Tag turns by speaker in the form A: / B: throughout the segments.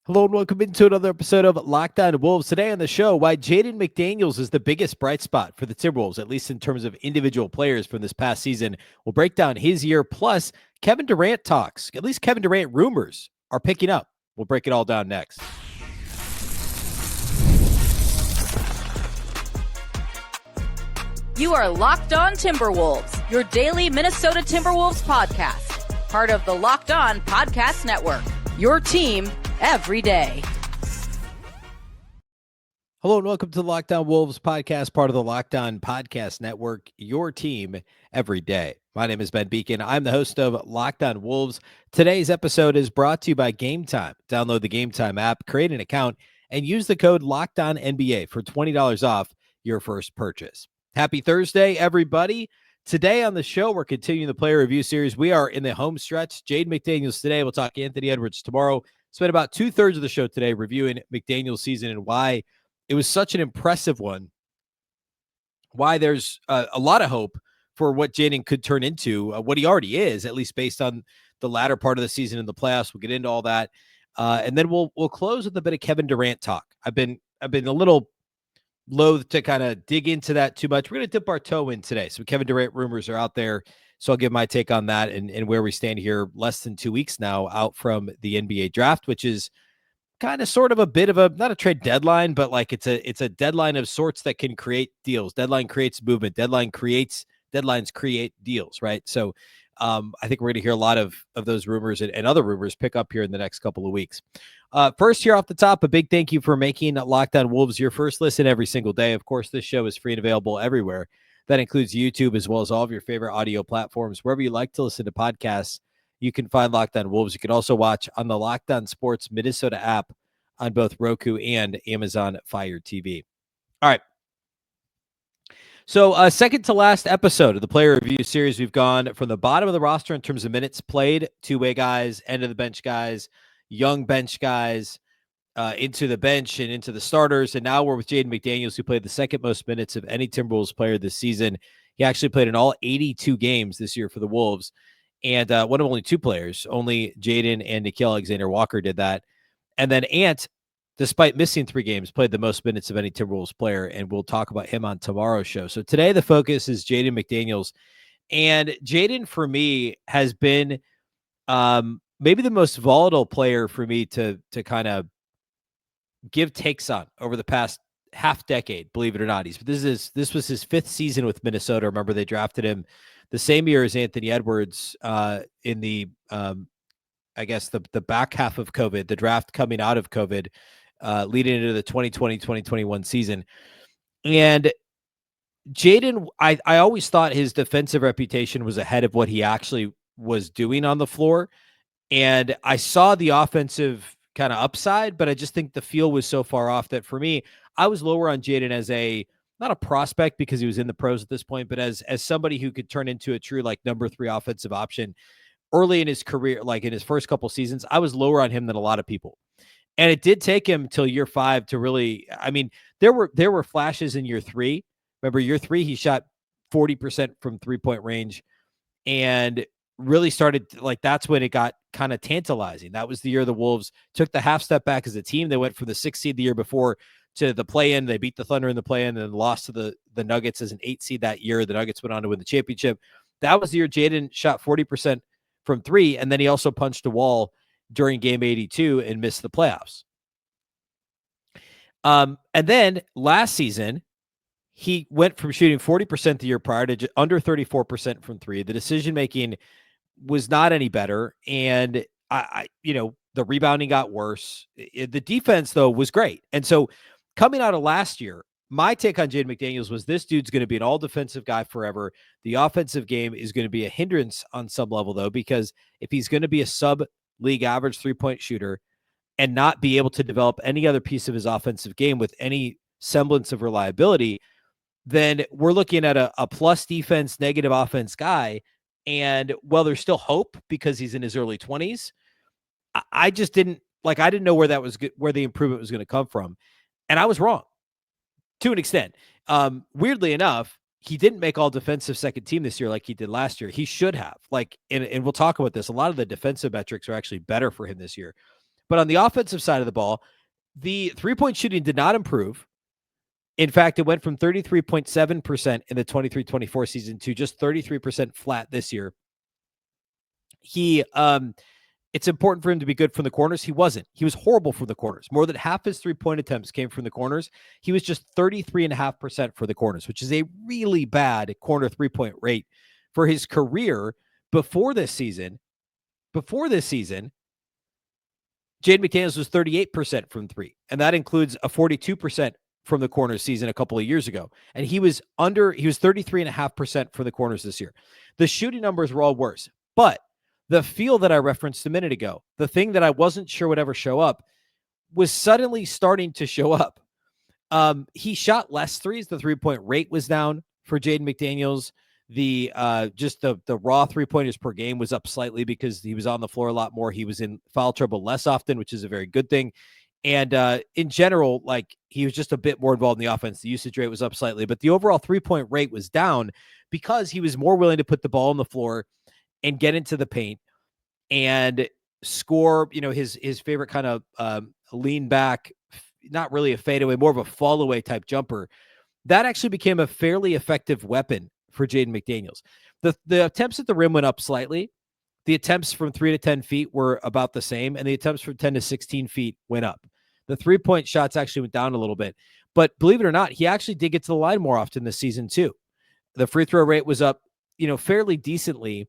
A: Hello and welcome into another episode of Locked On Wolves. Today on the show, why Jaden McDaniels is the biggest bright spot for the Timberwolves, at least in terms of individual players from this past season. We'll break down his year, plus Kevin Durant talks. At least Kevin Durant rumors are picking up. We'll break it all down next.
B: You are Locked On Timberwolves, your daily Minnesota Timberwolves podcast. Part of the Locked On Podcast Network, your team every day.
A: Hello and welcome to the Locked On Wolves podcast, part of the Locked On Podcast Network, your team every day. My name is Ben Beecken. I'm the host of Locked On Wolves. Today's episode is brought to you by Game Time. Download the Game Time app, create an account, and use the code LOCKEDONNBA for $20 off your first purchase. Happy Thursday, everybody. Today on the show, we're continuing the player review series. We are in the home stretch. Jaden McDaniels today. We'll talk Anthony Edwards tomorrow. Spent about 2/3 of the show today reviewing McDaniels' season and why it was such an impressive one. Why there's a lot of hope for what Jaden could turn into, what he already is, at least based on the latter part of the season in the playoffs. We'll get into all that, and then we'll close with a bit of Kevin Durant talk. I've been a little loath to kind of dig into that too much. We're going to dip our toe in today. So Kevin Durant rumors are out there. So I'll give my take on that and where we stand here less than 2 weeks now out from the NBA draft, which is kind of sort of a bit of a, not a trade deadline, but like it's a deadline of sorts that can create deals. Deadline creates movement. Deadlines create deals, right? So I think we're going to hear a lot of those rumors and other rumors pick up here in the next couple of weeks. First, here off the top, a big thank you for making Locked On Wolves your first listen every single day. Of course, this show is free and available everywhere. That includes YouTube as well as all of your favorite audio platforms. Wherever you like to listen to podcasts, you can find Locked On Wolves. You can also watch on the Locked On Sports Minnesota app on both Roku and Amazon Fire TV. All right. So second to last episode of the player review series, we've gone from the bottom of the roster in terms of minutes played, two-way guys, end of the bench guys, young bench guys, into the bench and into the starters. And now we're with Jaden McDaniels, who played the second most minutes of any Timberwolves player this season. He actually played in all 82 games this year for the Wolves. And one of only two players, only Jaden and Nickeil Alexander-Walker did that. And then Ant, despite missing 3 games, played the most minutes of any Timberwolves player, and we'll talk about him on tomorrow's show. So today the focus is Jaden McDaniels. And Jaden, for me, has been maybe the most volatile player for me to kind of give takes on over the past half decade, believe it or not. This was his 5th season with Minnesota. Remember, they drafted him the same year as Anthony Edwards in the I guess the back half of COVID, the draft coming out of COVID, leading into the 2020-2021 season. And Jaden, I always thought his defensive reputation was ahead of what he actually was doing on the floor. And I saw the offensive kind of upside, but I just think the feel was so far off that for me, I was lower on Jaden as not a prospect because he was in the pros at this point, but as somebody who could turn into a true like number 3 offensive option early in his career, like in his first couple seasons. I was lower on him than a lot of people. And it did take him till year 5 to really, I mean, there were flashes in year 3. Remember year 3, he shot 40% from 3-point range and really started like, that's when it got kind of tantalizing. That was the year the Wolves took the half step back as a team. They went from the 6th seed the year before to the play-in. They beat the Thunder in the play-in and lost to the Nuggets as an 8th seed that year. The Nuggets went on to win the championship. That was the year Jaden shot 40% from 3, and then he also punched a wall during game 82 and missed the playoffs. And then last season, he went from shooting 40% the year prior to under 34% from 3. The decision-making was not any better, and the rebounding got worse. The defense, though, was great. And so coming out of last year, my take on Jaden McDaniels was this dude's going to be an all-defensive guy forever. The offensive game is going to be a hindrance on some level, though, because if he's going to be a sub-league average 3-point shooter and not be able to develop any other piece of his offensive game with any semblance of reliability, then we're looking at a plus defense, negative offense guy. And while there's still hope because he's in his early 20s, I just didn't know where the improvement was going to come from. And I was wrong. To an extent. Weirdly enough, he didn't make all defensive second team this year like he did last year. He should have. And we'll talk about this. A lot of the defensive metrics are actually better for him this year. But on the offensive side of the ball, the three-point shooting did not improve. In fact, it went from 33.7% in the 23-24 season to just 33% flat this year. It's important for him to be good from the corners. He wasn't. He was horrible from the corners. More than half his three-point attempts came from the corners. He was just 33.5% for the corners, which is a really bad corner three-point rate for his career. Before this season, Jaden McDaniels was 38% from three, and that includes a 42% from the corners season a couple of years ago. And he was 33.5% for the corners this year. The shooting numbers were all worse, but the feel that I referenced a minute ago, the thing that I wasn't sure would ever show up, was suddenly starting to show up. He shot less threes. The three-point rate was down for Jaden McDaniels. The raw three-pointers per game was up slightly because he was on the floor a lot more. He was in foul trouble less often, which is a very good thing. And in general, like, he was just a bit more involved in the offense. The usage rate was up slightly, but the overall three-point rate was down because he was more willing to put the ball on the floor and get into the paint and score, his favorite kind of lean back, not really a fadeaway, more of a fall away type jumper. That actually became a fairly effective weapon for Jaden McDaniels. The attempts at the rim went up slightly. The attempts from 3 to 10 feet were about the same, and the attempts from 10 to 16 feet went up. The three-point shots actually went down a little bit. But believe it or not, he actually did get to the line more often this season too. The free throw rate was up, fairly decently.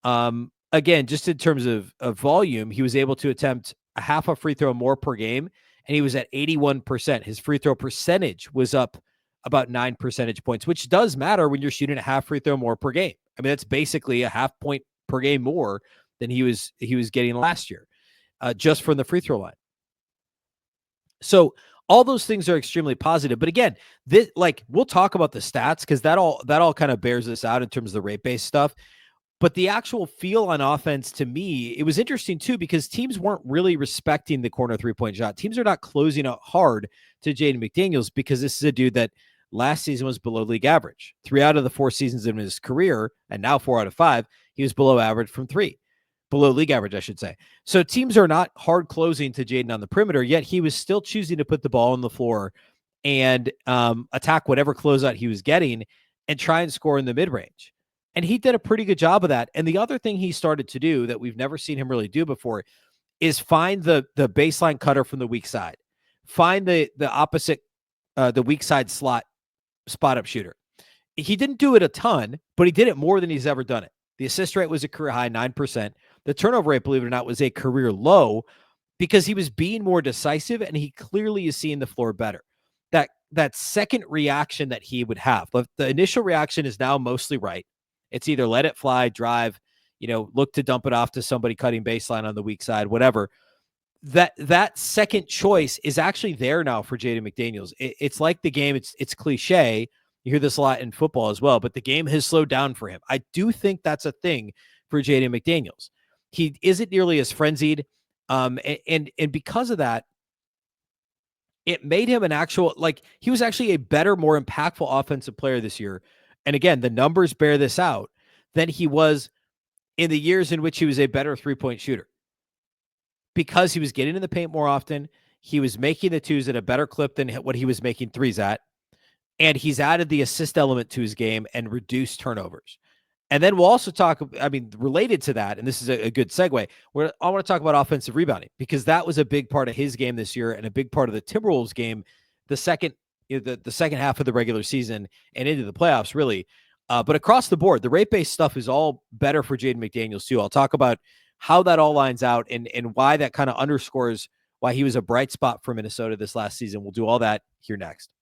A: Again, just in terms of volume, he was able to attempt a half a free throw more per game, and he was at 81%. His free throw percentage was up about 9 percentage points, which does matter when you're shooting a half free throw more per game. I mean, that's basically a half point per game more than he was getting last year, just from the free throw line. So all those things are extremely positive. But again, we'll talk about the stats because that all kind of bears this out in terms of the rate-based stuff. But the actual feel on offense, to me, it was interesting too, because teams weren't really respecting the corner three-point shot. Teams are not closing out hard to Jaden McDaniels because this is a dude that last season was below league average. 3 out of the 4 seasons in his career, and now 4 out of 5, he was below average from 3. Below league average, I should say. So teams are not hard closing to Jaden on the perimeter, yet he was still choosing to put the ball on the floor and attack whatever closeout he was getting and try and score in the mid-range. And he did a pretty good job of that. And the other thing he started to do that we've never seen him really do before is find the baseline cutter from the weak side. Find the opposite, the weak side slot spot-up shooter. He didn't do it a ton, but he did it more than he's ever done it. The assist rate was a career high, 9%. The turnover rate, believe it or not, was a career low because he was being more decisive and he clearly is seeing the floor better. That second reaction that he would have, the initial reaction is now mostly right. It's either let it fly, drive, look to dump it off to somebody cutting baseline on the weak side, whatever. That second choice is actually there now for Jaden McDaniels. It's like the game, it's cliche. You hear this a lot in football as well, but the game has slowed down for him. I do think that's a thing for Jaden McDaniels. He isn't nearly as frenzied. And because of that, it made him he was actually a better, more impactful offensive player this year. And again, the numbers bear this out, than he was in the years in which he was a better three-point shooter. Because he was getting in the paint more often, he was making the twos at a better clip than what he was making threes at, and he's added the assist element to his game and reduced turnovers. And then we'll also talk, related to that, and this is a good segue, I want to talk about offensive rebounding, because that was a big part of his game this year and a big part of the Timberwolves game, the second half of the regular season and into the playoffs, really. But across the board, the rate-based stuff is all better for Jaden McDaniels, too. I'll talk about how that all lines out and why that kind of underscores why he was a bright spot for Minnesota this last season. We'll do all that here next.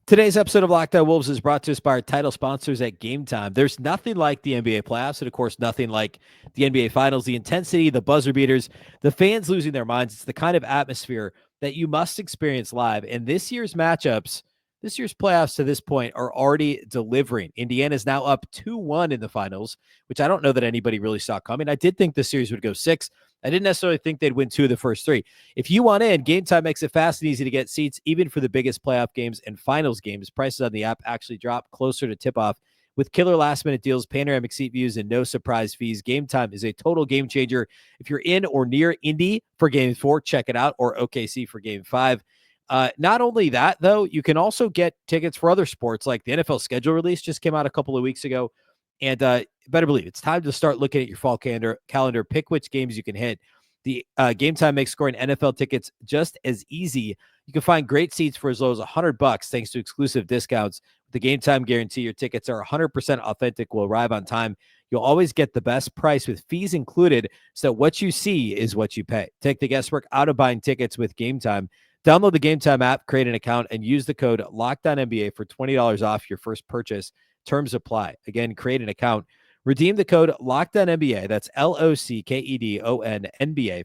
A: Today's episode of Locked On Wolves is brought to us by our title sponsors at Game Time. There's nothing like the NBA playoffs, and of course, nothing like the NBA Finals. The intensity, the buzzer beaters, the fans losing their minds. It's the kind of atmosphere that you must experience live. And this year's matchups, this year's playoffs to this point are already delivering. Indiana's now up 2-1 in the finals, which I don't know that anybody really saw coming. I did think the series would go 6. I didn't necessarily think they'd win 2 of the first 3. If you want in, Game Time makes it fast and easy to get seats, even for the biggest playoff games and finals games. Prices on the app actually drop closer to tip-off With killer last-minute deals, panoramic seat views, and no surprise fees, Game Time is a total game changer. If you're in or near Indy for Game 4, check it out, or OKC for Game 5. Not only that, though, you can also get tickets for other sports, like the NFL schedule release just came out a couple of weeks ago. And better believe it's time to start looking at your fall calendar. Pick which games you can hit. The Game Time makes scoring NFL tickets just as easy. You can find great seats for as low as $100 thanks to exclusive discounts. With the Game Time guarantee, your tickets are 100% authentic, will arrive on time. You'll always get the best price with fees included, so what you see is what you pay. Take the guesswork out of buying tickets with Game Time. Download the Game Time app, create an account, and use the code LOCKEDONNBA for $20 off your first purchase. Terms apply. Again, create an account. Redeem the code LOCKEDONNBA. That's LOCKEDONNBA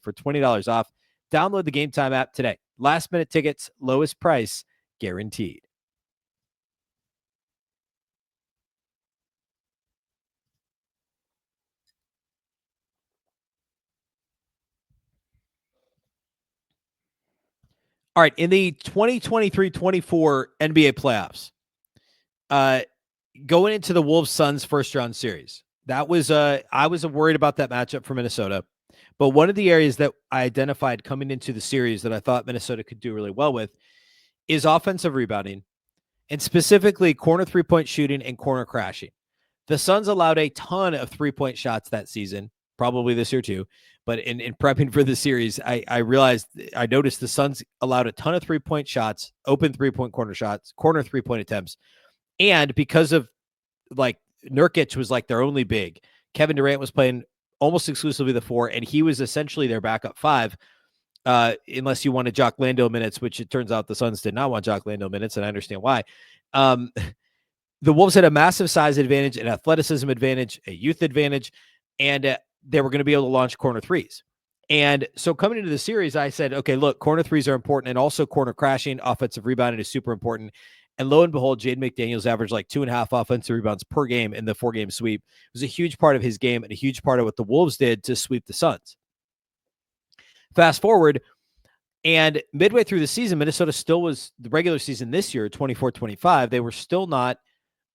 A: for $20 off. Download the Game Time app today. Last minute tickets, lowest price, guaranteed. All right, in the 2023-24 NBA playoffs, going into the Wolves-Suns first-round series, that was I was worried about that matchup for Minnesota. But one of the areas that I identified coming into the series that I thought Minnesota could do really well with is offensive rebounding, and specifically corner three-point shooting and corner crashing. The Suns allowed a ton of three-point shots that season, probably this year too. But in prepping for the series, I noticed the Suns allowed a ton of three-point shots, open three-point corner shots, corner three-point attempts. And because of like Nurkic was like their only big, Kevin Durant was playing almost exclusively the 4, and he was essentially their backup 5. Unless you wanted Jock Landale minutes, which it turns out the Suns did not want Jock Landale minutes, and I understand why. The Wolves had a massive size advantage, an athleticism advantage, a youth advantage, and they were going to be able to launch corner threes. And so coming into the series, I said, okay, look, corner threes are important, and also corner crashing, offensive rebounding is super important. And lo and behold, Jaden McDaniels averaged like 2.5 offensive rebounds per game in the 4-game sweep. It was a huge part of his game and a huge part of what the Wolves did to sweep the Suns. Fast forward, and midway through the season, Minnesota still was the regular season this year, 24-25. They were still not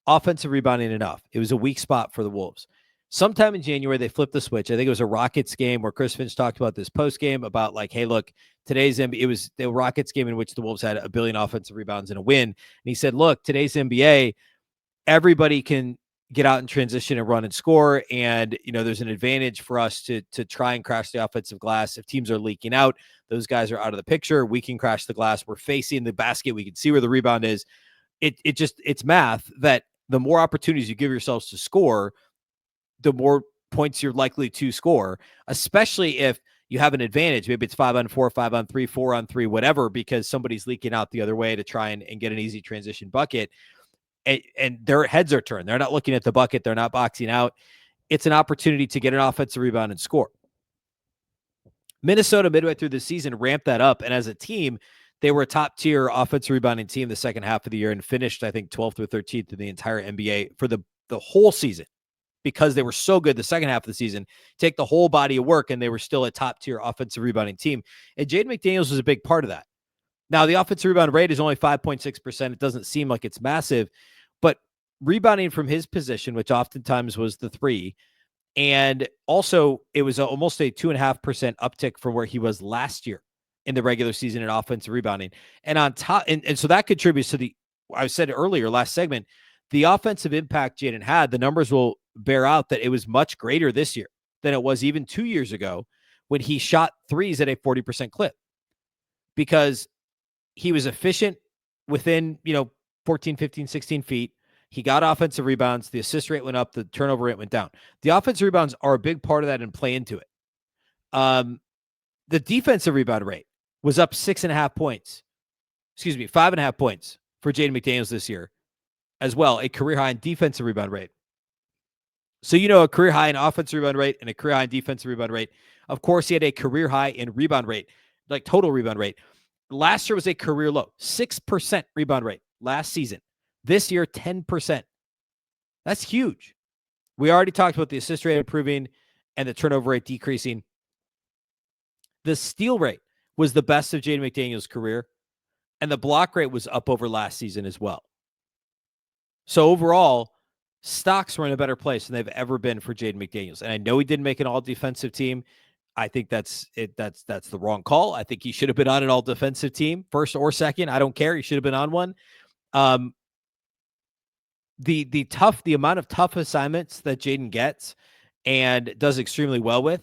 A: offensive rebounding enough. It was a weak spot for the Wolves. Sometime in January, they flipped the switch. I think it was a Rockets game where Chris Finch talked about this post game about like, hey, look, today's NBA, it was the Rockets game in which the Wolves had 1 billion offensive rebounds and a win. And he said, look, today's NBA, everybody can get out and transition and run and score. And, you know, there's an advantage for us to try and crash the offensive glass. If teams are leaking out, those guys are out of the picture. We can crash the glass. We're facing the basket. We can see where the rebound is. It's math that the more opportunities you give yourselves to score, the more points you're likely to score, especially if you have an advantage. Maybe it's 5-on-4, 5-on-3, 4-on-3, whatever, because somebody's leaking out the other way to try and get an easy transition bucket. And their heads are turned. They're not looking at the bucket. They're not boxing out. It's an opportunity to get an offensive rebound and score. Minnesota, midway through the season, ramped that up. And as a team, they were a top-tier offensive rebounding team the second half of the year and finished, I think, 12th or 13th in the entire NBA for the whole season, because they were so good the second half of the season. Take the whole body of work, and they were still a top-tier offensive rebounding team. And Jaden McDaniels was a big part of that. Now, the offensive rebound rate is only 5.6%. It doesn't seem like it's massive, but rebounding from his position, which oftentimes was the 3, and also it was almost a 2.5% uptick from where he was last year in the regular season in offensive rebounding. And on top, and so that contributes to I said earlier, last segment, the offensive impact Jaden had. The numbers will bear out that it was much greater this year than it was even 2 years ago when he shot threes at a 40% clip, because he was efficient within, 14, 15, 16 feet. He got offensive rebounds. The assist rate went up. The turnover rate went down. The offensive rebounds are a big part of that and play into it. The defensive rebound rate was up 6.5 points. 5.5 points for Jaden McDaniels this year as well, a career high in defensive rebound rate. So, a career high in offensive rebound rate and a career high in defensive rebound rate. Of course, he had a career high in rebound rate, like total rebound rate. Last year was a career low, 6% rebound rate last season. This year, 10%. That's huge. We already talked about the assist rate improving and the turnover rate decreasing. The steal rate was the best of Jaden McDaniels' career, and the block rate was up over last season as well. So overall, stocks were in a better place than they've ever been for Jaden McDaniels. And I know he didn't make an all defensive team. I think that's it. That's the wrong call. I think he should have been on an all defensive team, first or second. I don't care. He should have been on one. The amount of tough assignments that Jaden gets and does extremely well with,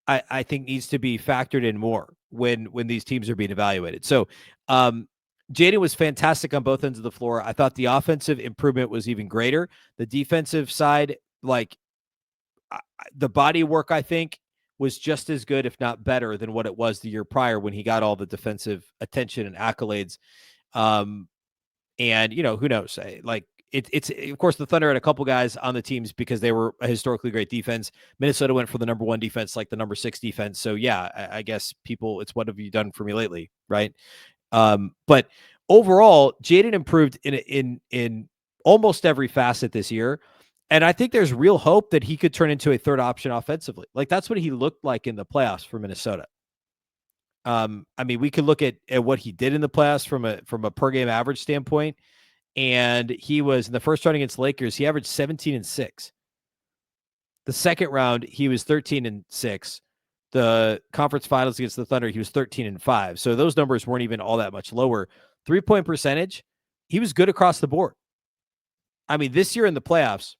A: I think needs to be factored in more when these teams are being evaluated. So Jaden was fantastic on both ends of the floor. I thought the offensive improvement was even greater. The defensive side, like the body work, I think was just as good, if not better, than what it was the year prior when he got all the defensive attention and accolades. And who knows? It's of course the Thunder had a couple guys on the teams because they were a historically great defense. Minnesota went for the number 1 defense, like the number 6 defense. So yeah, I guess it's what have you done for me lately, right? But overall, Jaden improved in almost every facet this year. And I think there's real hope that he could turn into a third option offensively. Like that's what he looked like in the playoffs for Minnesota. We could look at what he did in the playoffs from a per game average standpoint. And he was in the first round against Lakers, he averaged 17-6. The second round, he was 13-6. The conference finals against the Thunder, he was 13-5. So those numbers weren't even all that much lower. 3-point percentage, he was good across the board. This year in the playoffs,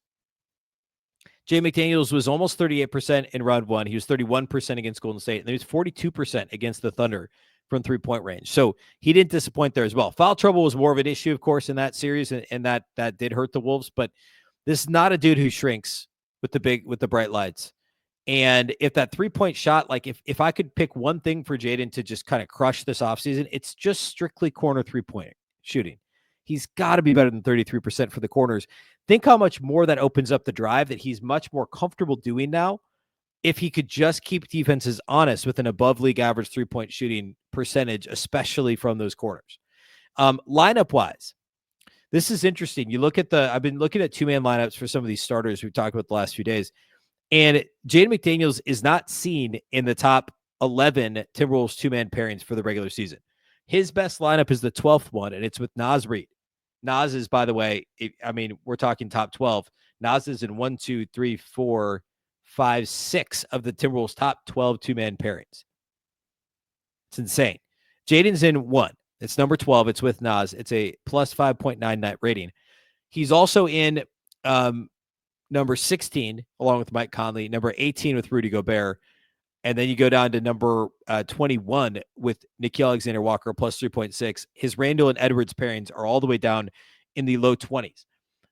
A: Jaden McDaniels was almost 38% in round 1. He was 31% against Golden State, and he was 42% against the Thunder from 3-point range. So he didn't disappoint there as well. Foul trouble was more of an issue, of course, in that series, and that did hurt the Wolves. But this is not a dude who shrinks with the bright lights. And if that 3-point shot, like if I could pick one thing for Jaden to just kind of crush this offseason, it's just strictly corner 3-point shooting. He's got to be better than 33% for the corners. Think how much more that opens up the drive that he's much more comfortable doing now if he could just keep defenses honest with an above league average 3-point shooting percentage, especially from those corners. Lineup wise, this is interesting. I've been looking at 2-man lineups for some of these starters we've talked about the last few days, and Jaden McDaniels is not seen in the top 11 Timberwolves 2-man pairings for the regular season. His best lineup is the 12th one, and it's with Reid. Nas is, by the way, we're talking top 12. Nas is in 1, 2, 3, 4, 5, 6 of the Timberwolves' top 12 2-man pairings. It's insane. Jaden's in 1. It's number 12. It's with Nas. It's a plus 5.9 net rating. He's also in number 16, along with Mike Conley, number 18 with Rudy Gobert, and then you go down to number 21 with Nickeil Alexander-Walker, plus 3.6. His Randle and Edwards pairings are all the way down in the low 20s.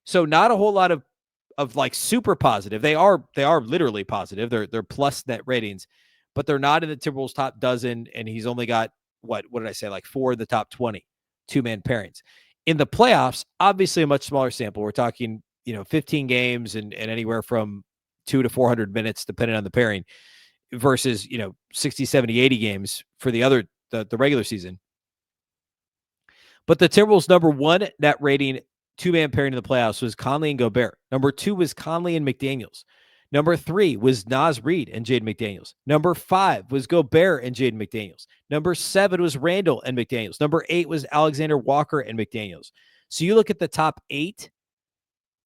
A: So not a whole lot of like super positive. They are literally positive. They're plus net ratings, but they're not in the Timberwolves top dozen. And he's only got what did I say? Like 4 of the top 20 2-man pairings. In the playoffs, obviously a much smaller sample. We're talking, 15 games and anywhere from 200 to 400 minutes, depending on the pairing, versus 60, 70, 80 games for the regular season. But the Timberwolves' number 1 net rating 2-man pairing in the playoffs was Conley and Gobert. Number 2 was Conley and McDaniels. Number 3 was Reid and Jaden McDaniels. Number 5 was Gobert and Jaden McDaniels. Number 7 was Randle and McDaniels. Number 8 was Alexander-Walker and McDaniels. So you look at the top 8,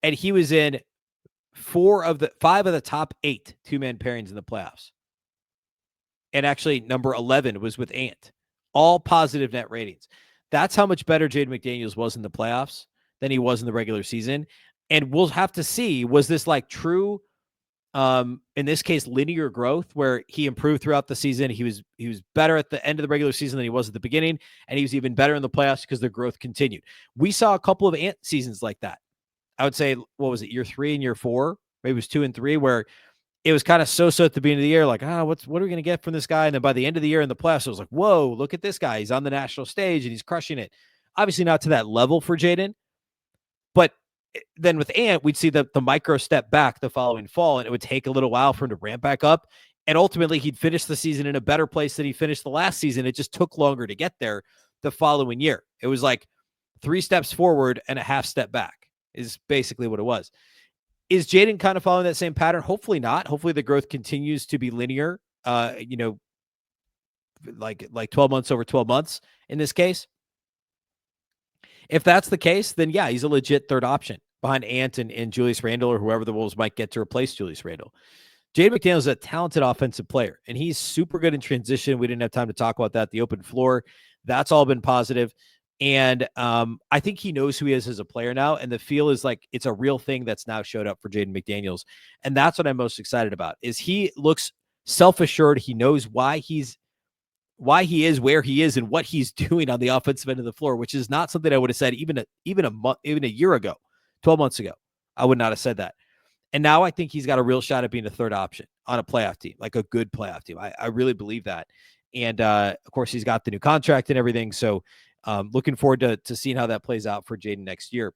A: and he was in 5 of the top 8 2-man pairings in the playoffs. And actually, number 11 was with Ant. All positive net ratings. That's how much better Jaden McDaniels was in the playoffs than he was in the regular season. And we'll have to see, was this like true, in this case, linear growth, where he improved throughout the season? He was better at the end of the regular season than he was at the beginning, and he was even better in the playoffs because the growth continued. We saw a couple of Ant seasons like that. I would say, what was it, year 3 and year 4? Maybe it was 2 and 3, where it was kind of so-so at the beginning of the year, like, what are we going to get from this guy? And then by the end of the year in the playoffs, it was like, whoa, look at this guy. He's on the national stage and he's crushing it. Obviously not to that level for Jaden, but then with Ant, we'd see the micro step back the following fall, and it would take a little while for him to ramp back up. And ultimately, he'd finish the season in a better place than he finished the last season. It just took longer to get there the following year. It was like 3 steps forward and a half step back is basically what it was. Is Jaden kind of following that same pattern? Hopefully not. Hopefully the growth continues to be linear, like 12 months over 12 months in this case. If that's the case, then yeah, he's a legit third option behind Ant and Julius Randle or whoever the Wolves might get to replace Julius Randle. Jaden McDaniels is a talented offensive player, and he's super good in transition. We didn't have time to talk about that. The open floor, that's all been positive. And I think he knows who he is as a player now, and the feel is like it's a real thing that's now showed up for Jaden McDaniels. And that's what I'm most excited about, is he looks self-assured. He knows why he is where he is and what he's doing on the offensive end of the floor, which is not something I would have said even a year ago, 12 months ago. I would not have said that. And now I think he's got a real shot at being a third option on a playoff team, like a good playoff team. I really believe that. And of course, he's got the new contract and everything. So looking forward to seeing how that plays out for Jaden next year.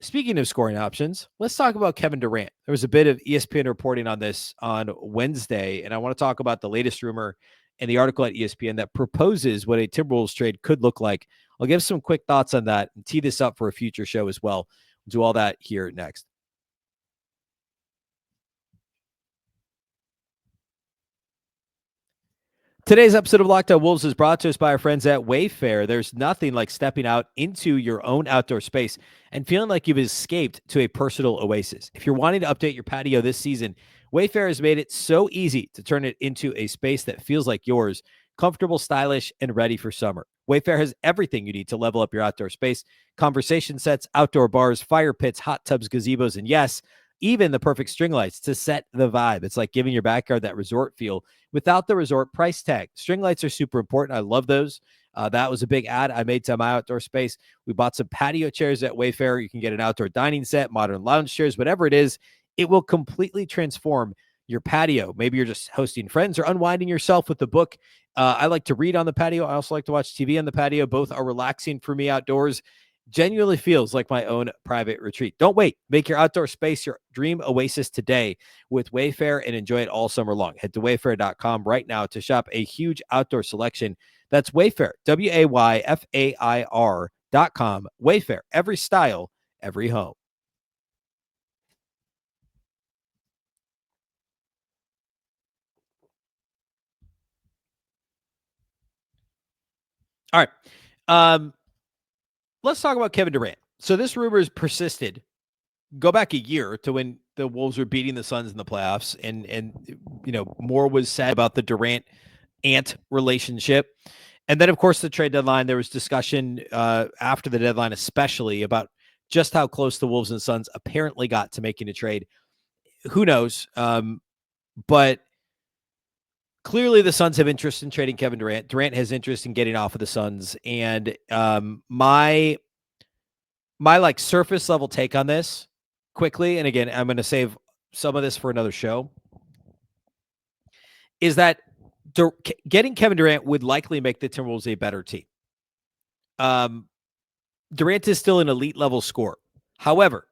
A: Speaking of scoring options, let's talk about Kevin Durant. There was a bit of ESPN reporting on this on Wednesday, and I want to talk about the latest rumor and the article at ESPN that proposes what a Timberwolves trade could look like. I'll give some quick thoughts on that and tee this up for a future show as well. We'll do all that here next. Today's episode of Locked On Wolves is brought to us by our friends at Wayfair. There's nothing like stepping out into your own outdoor space and feeling like you've escaped to a personal oasis. If you're wanting to update your patio this season, Wayfair has made it so easy to turn it into a space that feels like yours, comfortable, stylish, and ready for summer. Wayfair has everything you need to level up your outdoor space: conversation sets, outdoor bars, fire pits, hot tubs, gazebos, and yes, even the perfect string lights to set the vibe. It's like giving your backyard that resort feel without the resort price tag. String lights are super important. I love those. That was a big ad I made to my outdoor space. We bought some patio chairs at Wayfair. You can get an outdoor dining set, modern lounge chairs, whatever it is. It will completely transform your patio. Maybe you're just hosting friends or unwinding yourself with a book. I like to read on the patio. I also like to watch TV on the patio. Both are relaxing for me outdoors. Genuinely feels like my own private retreat. Don't wait. Make your outdoor space your dream oasis today with Wayfair and enjoy it all summer long. Head to wayfair.com right now to shop a huge outdoor selection. That's Wayfair, WAYFAIR.com. Wayfair, every style, every home. All right. Let's talk about Kevin Durant. So this rumor has persisted. Go back a year to when the Wolves were beating the Suns in the playoffs, and more was said about the Durant-Ant relationship. And then, of course, the trade deadline, there was discussion after the deadline, especially about just how close the Wolves and Suns apparently got to making a trade. Who knows? But clearly the Suns have interest in trading Kevin Durant. Durant has interest in getting off of the Suns. And my like surface level take on this quickly, and again, I'm going to save some of this for another show, is that getting Kevin Durant would likely make the Timberwolves a better team. Durant is still an elite level scorer. However,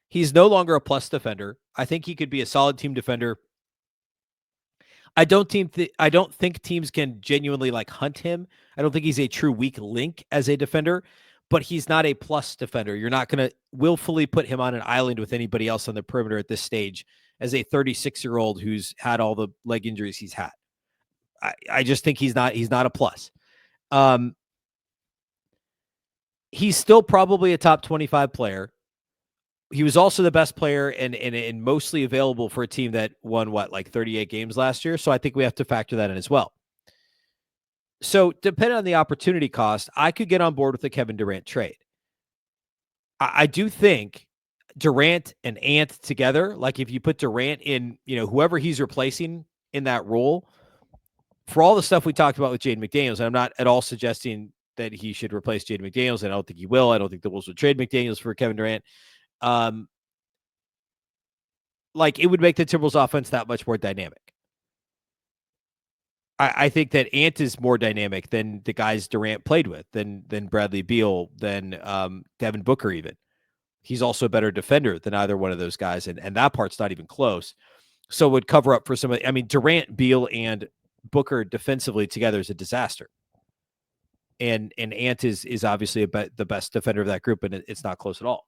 A: he's no longer a plus defender. I think he could be a solid team defender. I don't think teams can genuinely like hunt him. I don't think he's a true weak link as a defender, but he's not a plus defender. You're not going to willfully put him on an island with anybody else on the perimeter at this stage as a 36-year-old who's had all the leg injuries he's had. I just think he's not a plus. He's still probably a top 25 player. He was also the best player and mostly available for a team that won 38 games last year. So I think we have to factor that in as well. So depending on the opportunity cost, I could get on board with the Kevin Durant trade. I do think Durant and Ant together, like if you put Durant in, whoever he's replacing in that role, for all the stuff we talked about with Jaden McDaniels, and I'm not at all suggesting that he should replace Jaden McDaniels, and I don't think he will. I don't think the Wolves would trade McDaniels for Kevin Durant. It would make the Timberwolves offense that much more dynamic. I think that Ant is more dynamic than the guys Durant played with, than Bradley Beal, than Devin Booker even. He's also a better defender than either one of those guys, and that part's not even close. So it would cover up for some of, Durant, Beal, and Booker defensively together is a disaster. And Ant is obviously the best defender of that group, and it's not close at all.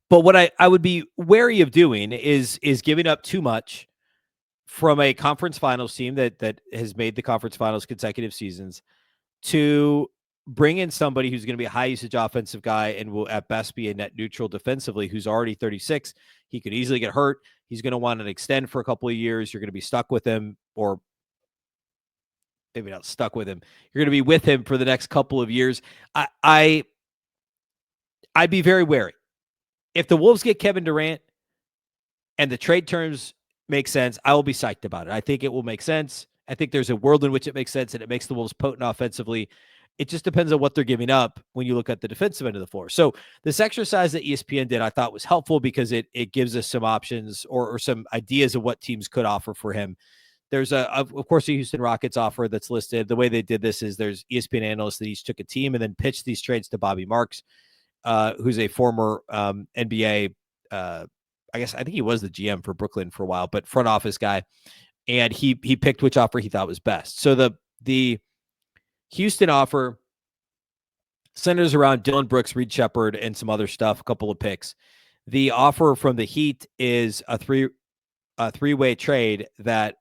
A: But what I would be wary of doing is giving up too much from a conference finals team that has made the conference finals consecutive seasons to bring in somebody who's going to be a high usage offensive guy and will at best be a net neutral defensively, who's already 36. He could easily get hurt. He's going to want to extend for a couple of years. You're going to be stuck with him, or maybe not stuck with him. You're going to be with him for the next couple of years. I'd be very wary. If the Wolves get Kevin Durant and the trade terms make sense, I will be psyched about it. I think it will make sense. I think there's a world in which it makes sense and it makes the Wolves potent offensively. It just depends on what they're giving up when you look at the defensive end of the floor. So this exercise that ESPN did, I thought was helpful because it gives us some options or some ideas of what teams could offer for him. There's of course, the Houston Rockets offer that's listed. The way they did this is there's ESPN analysts that each took a team and then pitched these trades to Bobby Marks, who's a former NBA, I think he was the GM for Brooklyn for a while, but front office guy. And he picked which offer he thought was best. So the Houston offer centers around Dylan Brooks, Reid Shepard, and some other stuff, a couple of picks. The offer from the Heat is a three-way trade that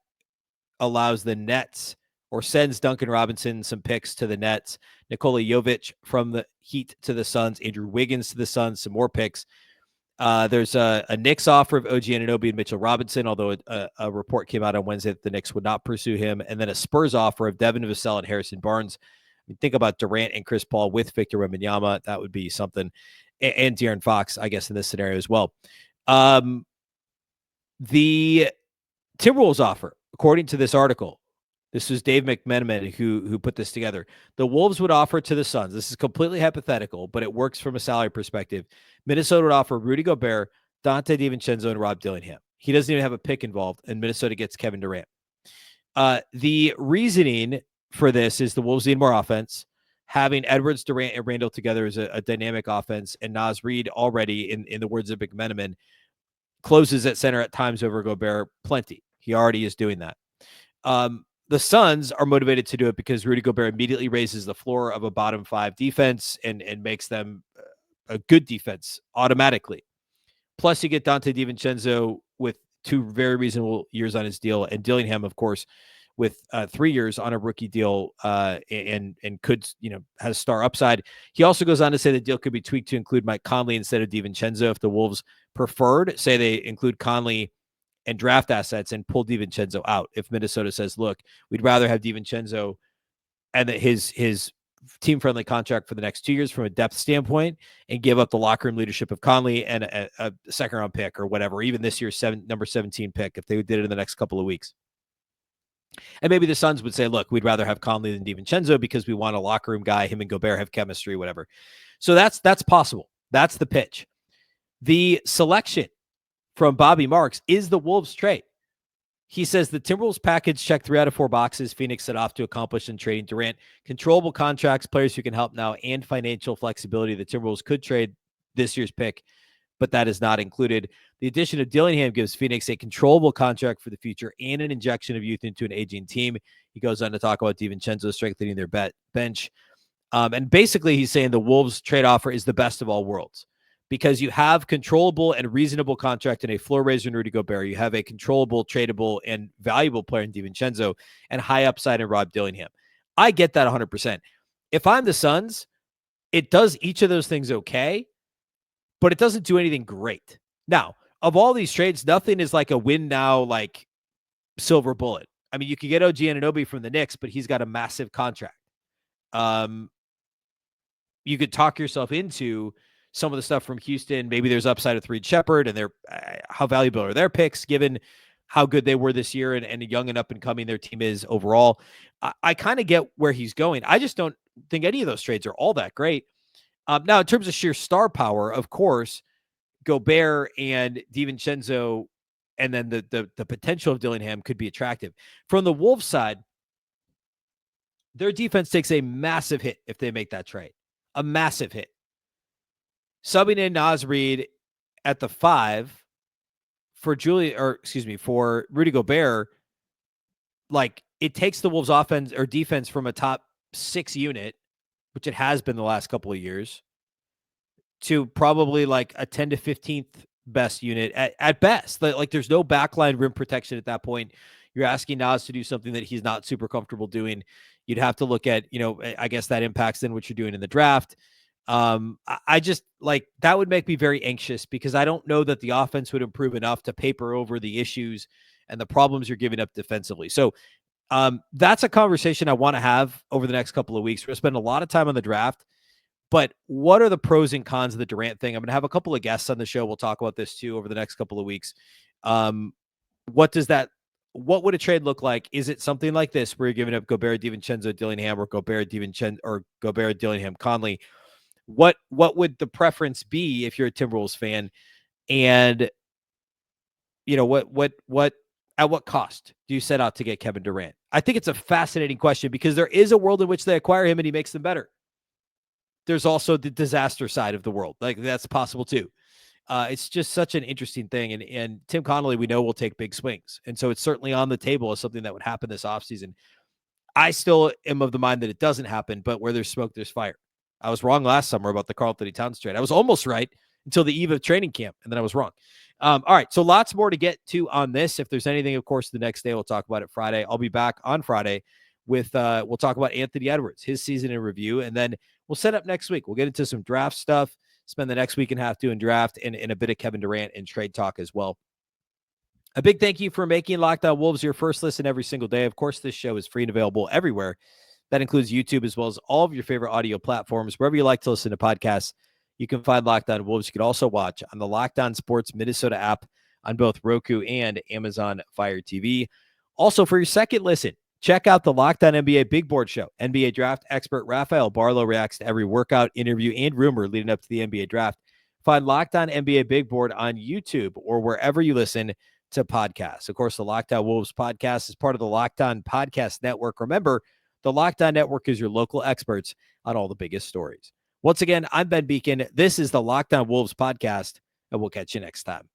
A: allows the Nets or sends Duncan Robinson some picks to the Nets, Nikola Jovic from the Heat to the Suns, Andrew Wiggins to the Suns, some more picks. There's a Knicks offer of OG Anunoby and Mitchell Robinson, although a report came out on Wednesday that the Knicks would not pursue him. And then a Spurs offer of Devin Vassell and Harrison Barnes. I mean, think about Durant and Chris Paul with Victor Wembanyama. That would be something. And De'Aaron Fox, I guess, in this scenario as well. The Timberwolves offer, according to this article, this was Dave McMenamin who put this together. The Wolves would offer to the Suns. This is completely hypothetical, but it works from a salary perspective. Minnesota would offer Rudy Gobert, Dante DiVincenzo, and Rob Dillingham. He doesn't even have a pick involved, and Minnesota gets Kevin Durant. The reasoning for this is the Wolves need more offense. Having Edwards, Durant, and Randle together is a dynamic offense, and Naz Reid already, in the words of McMenamin, closes at center at times over Gobert plenty. He already is doing that. The Suns are motivated to do it because Rudy Gobert immediately raises the floor of a bottom five defense and makes them a good defense automatically. Plus, you get Dante DiVincenzo with 2 very reasonable years on his deal, and Dillingham, of course, with 3 years on a rookie deal, and could, has star upside. He also goes on to say the deal could be tweaked to include Mike Conley instead of DiVincenzo if the Wolves preferred. Say they include Conley and draft assets and pull DiVincenzo out. If Minnesota says, look, we'd rather have DiVincenzo and his team-friendly contract for the next 2 years from a depth standpoint and give up the locker room leadership of Conley and a second-round pick or whatever, even this year's number 17 pick, if they did it in the next couple of weeks. And maybe the Suns would say, look, we'd rather have Conley than DiVincenzo because we want a locker room guy. Him and Gobert have chemistry, whatever. So that's possible. That's the pitch. The selection from Bobby Marks is the Wolves trade. He says the Timberwolves package checked 3 out of 4 boxes Phoenix set off to accomplish in trading Durant. Controllable contracts, players who can help now, and financial flexibility. The Timberwolves could trade this year's pick, but that is not included. The addition of Dillingham gives Phoenix a controllable contract for the future and an injection of youth into an aging team. He goes on to talk about DiVincenzo strengthening their bench. And basically he's saying the Wolves trade offer is the best of all worlds because you have controllable and reasonable contract in a floor raiser in Rudy Gobert. You have a controllable, tradable, and valuable player in DiVincenzo and high upside in Rob Dillingham. I get that 100%. If I'm the Suns, it does each of those things okay, but it doesn't do anything great. Now, of all these trades, nothing is like a win now, like silver bullet. I mean, you could get OG Anunoby from the Knicks, but he's got a massive contract. You could talk yourself into some of the stuff from Houston. Maybe there's upside with Reid Shepard, and how valuable are their picks given how good they were this year and young and up and coming their team is overall. I kind of get where he's going. I just don't think any of those trades are all that great. Now, in terms of sheer star power, of course, Gobert and DiVincenzo and then the potential of Dillingham could be attractive. From the Wolves side, their defense takes a massive hit if they make that trade. A massive hit. Subbing in Naz Reid at the 5 for for Rudy Gobert, like it takes the Wolves offense or defense from a top 6 unit, which it has been the last couple of years, to probably like a 10 to 15th best unit at best. Like there's no backline rim protection at that point. You're asking Nas to do something that he's not super comfortable doing. You'd have to look at, I guess that impacts then what you're doing in the draft. I just like that would make me very anxious because I don't know that the offense would improve enough to paper over the issues and the problems you're giving up defensively. So that's a conversation I want to have over the next couple of weeks. We're going to spend a lot of time on the draft, but what are the pros and cons of the Durant thing? I'm going to have a couple of guests on the show. We'll talk about this too over the next couple of weeks. What would a trade look like? Is it something like this where you're giving up Gobert, DiVincenzo, Dillingham, or Gobert, Dillingham, Conley? What would the preference be if you're a Timberwolves fan? And what at what cost do you set out to get Kevin Durant? I think it's a fascinating question because there is a world in which they acquire him and he makes them better. There's also the disaster side of the world. Like that's possible too. It's just such an interesting thing. And Tim Conley, we know, will take big swings. And so it's certainly on the table as something that would happen this offseason. I still am of the mind that it doesn't happen, but where there's smoke, there's fire. I was wrong last summer about the Karl-Anthony Towns trade. I was almost right until the eve of training camp, and then I was wrong. All right, so lots more to get to on this. If there's anything, of course, the next day, we'll talk about it Friday. I'll be back on Friday with, we'll talk about Anthony Edwards, his season in review, and then we'll set up next week. We'll get into some draft stuff, spend the next week and a half doing draft and a bit of Kevin Durant and trade talk as well. A big thank you for making Locked On Wolves your first listen every single day. Of course, this show is free and available everywhere. That includes YouTube as well as all of your favorite audio platforms. Wherever you like to listen to podcasts, you can find Locked On Wolves. You can also watch on the Locked On Sports Minnesota app on both Roku and Amazon Fire TV. Also, for your second listen, check out the Locked On NBA Big Board Show. NBA draft expert Rafael Barlow reacts to every workout, interview, and rumor leading up to the NBA draft. Find Locked On NBA Big Board on YouTube or wherever you listen to podcasts. Of course, the Locked On Wolves podcast is part of the Locked On Podcast Network. Remember, the Locked On Network is your local experts on all the biggest stories. Once again, I'm Ben Beecken. This is the Locked On Wolves podcast, and we'll catch you next time.